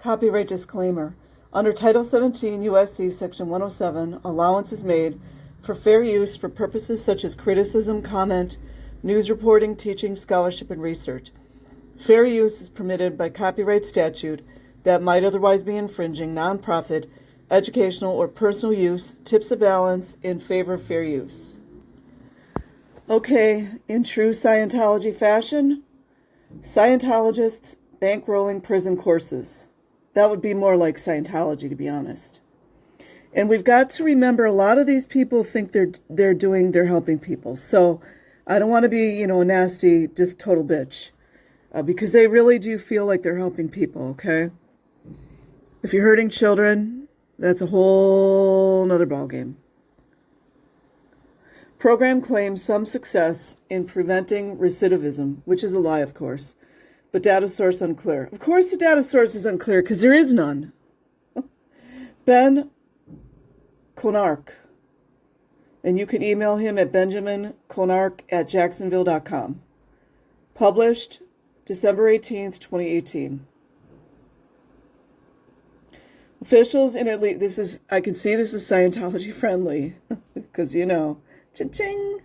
Copyright disclaimer. Under Title 17 U.S.C. Section 107, allowance is made for fair use for purposes such as criticism, comment, news reporting, teaching, scholarship, and research. Fair use is permitted by copyright statute that might otherwise be infringing nonprofit, educational, or personal use, tips a balance in favor of fair use. Okay, in true Scientology fashion, Scientologists bankrolling prison courses. That would be more like Scientology, to be honest. And we've got to remember a lot of these people think they're helping people. So I don't want to be, a nasty, just total bitch. Because they really do feel like they're helping people, okay? If you're hurting children, that's a whole nother ballgame. Program claims some success in preventing recidivism, which is a lie, of course, but data source unclear. Of course the data source is unclear because there is none. Ben Konark, and you can email him at benjaminkonark@jacksonville.com. Published December 18th, 2018. Officials in at least, I can see this is Scientology friendly, because cha-ching.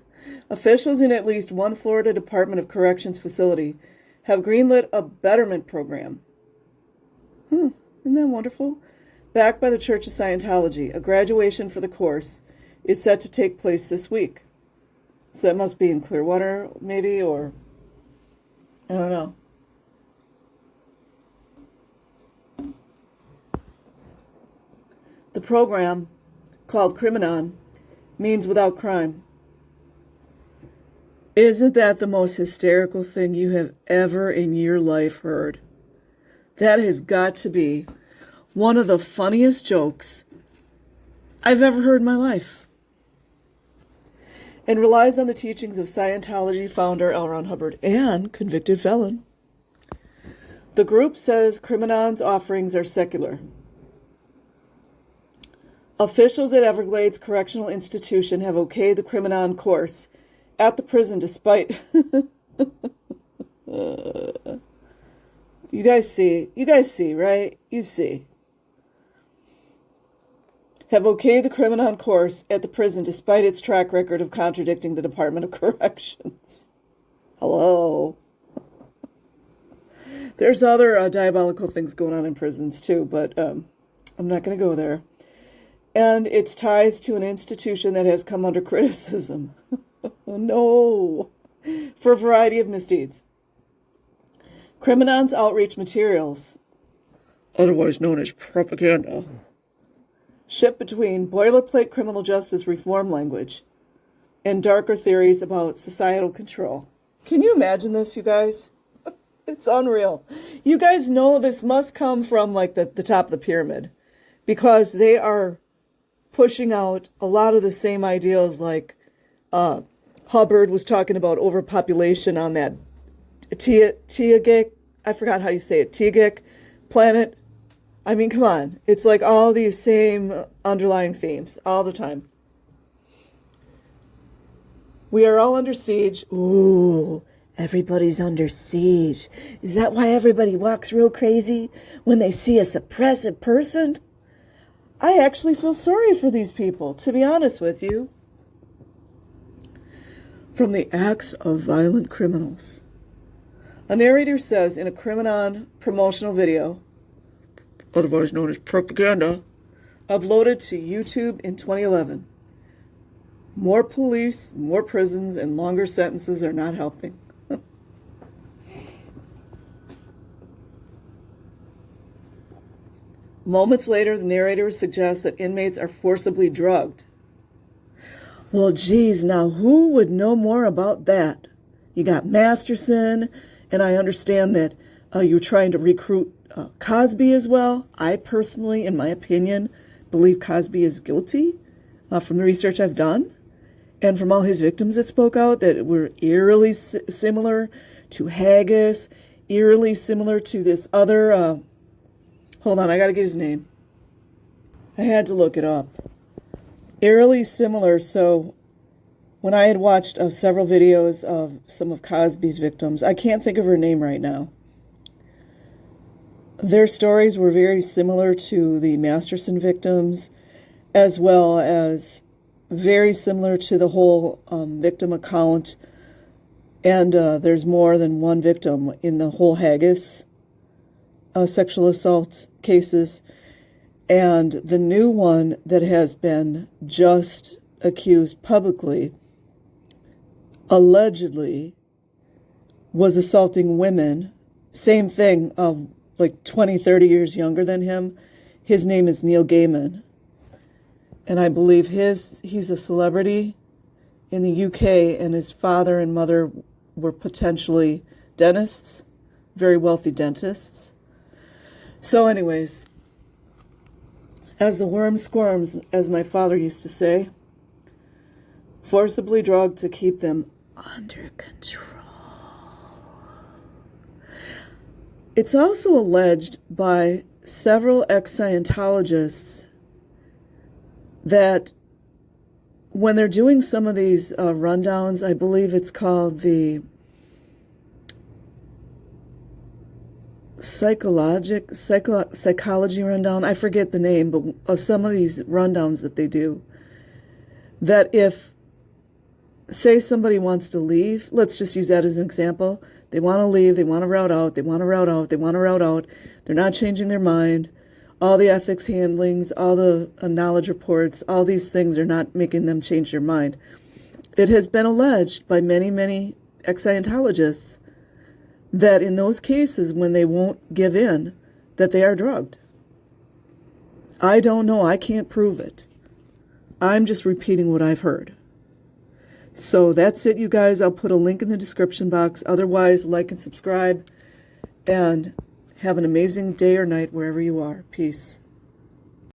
Officials in at least one Florida Department of Corrections facility have greenlit a betterment program. Isn't that wonderful? Backed by the Church of Scientology, a graduation for the course is set to take place this week. So that must be in Clearwater, maybe, or I don't know. The program, called Criminon, means without crime. Isn't that the most hysterical thing you have ever in your life heard? That has got to be one of the funniest jokes I've ever heard in my life. And relies on the teachings of Scientology founder L. Ron Hubbard and convicted felon. The group says Criminon's offerings are secular. Officials at Everglades Correctional Institution have okayed the Criminon course at the prison despite... You guys see, right? You see. Have okayed the Criminon course at the prison despite its track record of contradicting the Department of Corrections. Hello. There's other diabolical things going on in prisons too, but I'm not going to go there. And its ties to an institution that has come under criticism. No. For a variety of misdeeds. Criminon's outreach materials, otherwise known as propaganda, ship between boilerplate criminal justice reform language and darker theories about societal control. Can you imagine this, you guys? It's unreal. You guys know this must come from like the top of the pyramid, because they are pushing out a lot of the same ideals like Hubbard was talking about overpopulation on that Teagik, I forgot how you say it, Teagik planet. I mean, come on. It's like all these same underlying themes all the time. We are all under siege. Ooh, everybody's under siege. Is that why everybody walks real crazy when they see a suppressive person? I actually feel sorry for these people, to be honest with you. From the acts of violent criminals. A narrator says in a Criminon promotional video, otherwise known as propaganda, uploaded to YouTube in 2011, more police, more prisons, and longer sentences are not helping. Moments later, the narrator suggests that inmates are forcibly drugged. Well, geez, now who would know more about that? You got Masterson, and I understand that you're trying to recruit Cosby as well. I personally, in my opinion, believe Cosby is guilty from the research I've done and from all his victims that spoke out that were eerily similar to Haggis, eerily similar to this other... hold on, I got to get his name. I had to look it up. Eerily similar, so when I had watched several videos of some of Cosby's victims, I can't think of her name right now. Their stories were very similar to the Masterson victims, as well as very similar to the whole victim account. And there's more than one victim in the whole Haggis sexual assault cases. And the new one that has been just accused publicly, allegedly, was assaulting women. Same thing, like 20, 30 years younger than him. His name is Neil Gaiman. And I believe he's a celebrity in the UK, and his father and mother were potentially dentists, very wealthy dentists. So anyways, as the worm squirms, as my father used to say, forcibly drugged to keep them under control. It's also alleged by several ex-Scientologists that when they're doing some of these rundowns, I believe it's called the psychology rundown, I forget the name, but of some of these rundowns that they do, that if, say somebody wants to leave, let's just use that as an example, they want to leave, they want to route out, they want to route out, they want to route out, they're not changing their mind, all the ethics handlings, all the knowledge reports, all these things are not making them change their mind. It has been alleged by many, many ex-Scientologists that in those cases, when they won't give in, that they are drugged. I don't know. I can't prove it. I'm just repeating what I've heard. So that's it, you guys. I'll put a link in the description box. Otherwise, like and subscribe, and have an amazing day or night wherever you are. Peace.